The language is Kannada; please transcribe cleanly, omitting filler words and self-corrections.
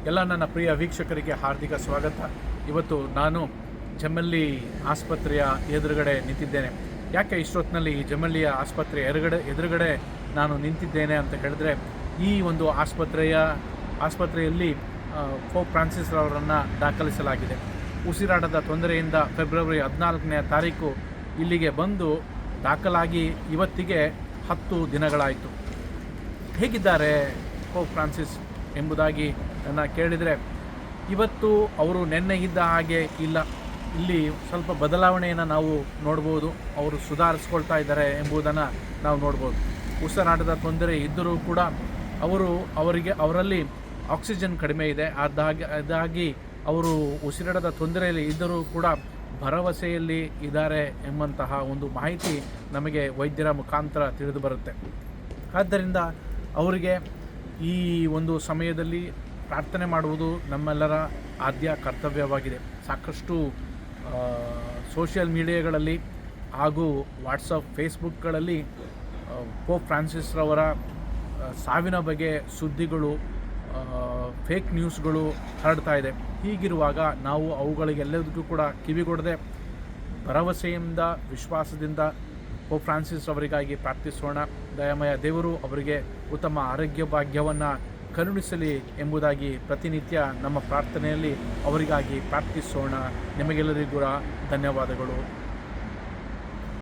ಎಲ್ಲ ನನ್ನ ಪ್ರಿಯ ವೀಕ್ಷಕರಿಗೆ ಹಾರ್ದಿಕ ಸ್ವಾಗತ. ಇವತ್ತು ನಾನು ಜಮಲ್ಲಿ ಆಸ್ಪತ್ರೆಯ ಎದುರುಗಡೆ ನಿಂತಿದ್ದೇನೆ. ಯಾಕೆ ಇಷ್ಟೊತ್ತಿನಲ್ಲಿ ಜಮಲ್ಲಿಯ ಆಸ್ಪತ್ರೆ ಎದುರುಗಡೆ ನಾನು ನಿಂತಿದ್ದೇನೆ ಅಂತ ಹೇಳಿದ್ರೆ, ಈ ಒಂದು ಆಸ್ಪತ್ರೆಯಲ್ಲಿ ಪೋಪ್ ಫ್ರಾನ್ಸಿಸ್ ಅವರನ್ನು ದಾಖಲಿಸಲಾಗಿದೆ. ಉಸಿರಾಟದ ತೊಂದರೆಯಿಂದ ಫೆಬ್ರವರಿ 14ನೇ ತಾರೀಕು ಇಲ್ಲಿಗೆ ಬಂದು ದಾಖಲಾಗಿ ಇವತ್ತಿಗೆ 10 ದಿನಗಳಾಯಿತು. ಹೇಗಿದ್ದಾರೆ ಪೋಪ್ ಫ್ರಾನ್ಸಿಸ್ ಎಂಬುದಾಗಿ ನನ್ನ ಕೇಳಿದರೆ, ಇವತ್ತು ಅವರು ನೆನ್ನೆ ಇದ್ದ ಹಾಗೆ ಇಲ್ಲ. ಇಲ್ಲಿ ಸ್ವಲ್ಪ ಬದಲಾವಣೆಯನ್ನು ನಾವು ನೋಡ್ಬೋದು. ಅವರು ಸುಧಾರಿಸ್ಕೊಳ್ತಾ ಇದ್ದಾರೆ ಎಂಬುದನ್ನು ನಾವು ನೋಡ್ಬೋದು. ಉಸಿರಾಟದ ತೊಂದರೆ ಇದ್ದರೂ ಕೂಡ ಅವರಲ್ಲಿ ಆಕ್ಸಿಜನ್ ಕಡಿಮೆ ಇದೆ. ಅದಾಗಿ ಅವರು ಉಸಿರಾಟದ ತೊಂದರೆಯಲ್ಲಿ ಇದ್ದರೂ ಕೂಡ ಭರವಸೆಯಲ್ಲಿ ಇದ್ದಾರೆ ಎಂಬಂತಹ ಒಂದು ಮಾಹಿತಿ ನಮಗೆ ವೈದ್ಯರ ಮುಖಾಂತರ ತಿಳಿದು ಬರುತ್ತೆ. ಆದ್ದರಿಂದ ಅವರಿಗೆ ಈ ಒಂದು ಸಮಯದಲ್ಲಿ ಪ್ರಾರ್ಥನೆ ಮಾಡುವುದು ನಮ್ಮೆಲ್ಲರ ಆದ್ಯ ಕರ್ತವ್ಯವಾಗಿದೆ. ಸಾಕಷ್ಟು ಸೋಷಿಯಲ್ ಮೀಡಿಯಾಗಳಲ್ಲಿ ಹಾಗೂ ವಾಟ್ಸಪ್, ಫೇಸ್ಬುಕ್ಗಳಲ್ಲಿ ಪೋಪ್ ಫ್ರಾನ್ಸಿಸ್ ರವರ ಸಾವಿನ ಬಗ್ಗೆ ಸುದ್ದಿಗಳು, ಫೇಕ್ ನ್ಯೂಸ್ಗಳು ಹರಡ್ತಾ ಇದೆ. ಹೀಗಿರುವಾಗ ನಾವು ಅವುಗಳಿಗೆಲ್ಲದಕ್ಕೂ ಕೂಡ ಕಿವಿಗೊಡದೆ ಭರವಸೆಯಿಂದ, ವಿಶ್ವಾಸದಿಂದ ಪೋಪ್ ಫ್ರಾನ್ಸಿಸ್ ಅವರಿಗಾಗಿ ಪ್ರಾರ್ಥಿಸೋಣ. ದಯಾಮಯ ದೇವರು ಅವರಿಗೆ ಉತ್ತಮ ಆರೋಗ್ಯ ಭಾಗ್ಯವನ್ನು ಕರುಣಿಸಲಿ ಎಂಬುದಾಗಿ ಪ್ರತಿನಿತ್ಯ ನಮ್ಮ ಪ್ರಾರ್ಥನೆಯಲ್ಲಿ ಅವರಿಗಾಗಿ ಪ್ರಾರ್ಥಿಸೋಣ. ನಿಮಗೆಲ್ಲರಿಗೂ ಧನ್ಯವಾದಗಳು.